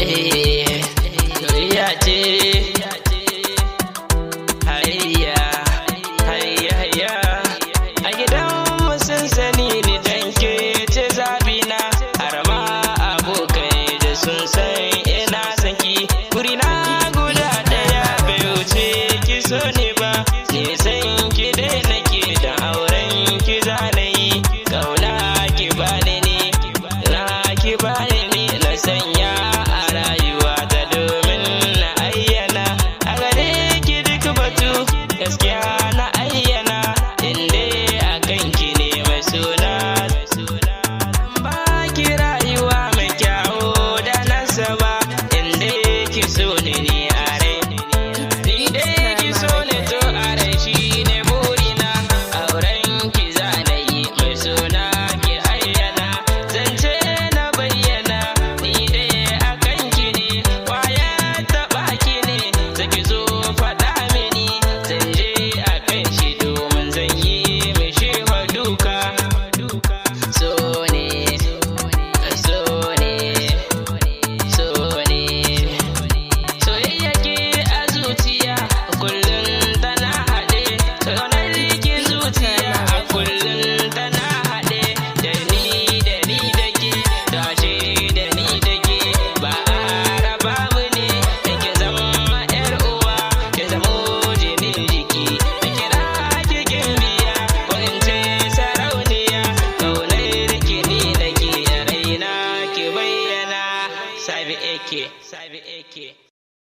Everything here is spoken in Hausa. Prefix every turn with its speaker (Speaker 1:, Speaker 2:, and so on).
Speaker 1: soyayya ce. Hayya hayya a gidanmu sun sani ni dan ke ce zabina, har ma abokai da sun san ina son ki. Kurina guda ɗaya bai wuce ki so ni ba, ni san ki dai nake da auren ki zanayi. Kauna ki bani ni, na ki bani ni, na sanya a rayuwa ta domin na ayyana a gare ki duk batu gaskiya na ayyana. Inde a kanki ne mai suna, ba ki rayuwa mai kyawu da nasaba. Inde ki so ni ne a rai, ni dai ki so ni to a rai shine burina. Auren ki zanayi mai suna ki ayyana, zance na bayyana ni dai a kanki ne. Waya taɓa ki ne zaki zo faɗa mini, zan je a kan shi domin zan yi mishi duka. So ne, so ne, so ne, soyayya ke a zuciya kullum tana haɗe, ƙaunar ki zuciya a kullum tana haɗe. Da ni da ke, tashi da ni da ke, ba a raba mu ne. Da ke zama ƴar uwa, ke zamo jinin jiki, da kira ki gimbiya ko in ce sarauniya. Ƙaunar ki ni da ke a raina ki bayyana. Sabi ake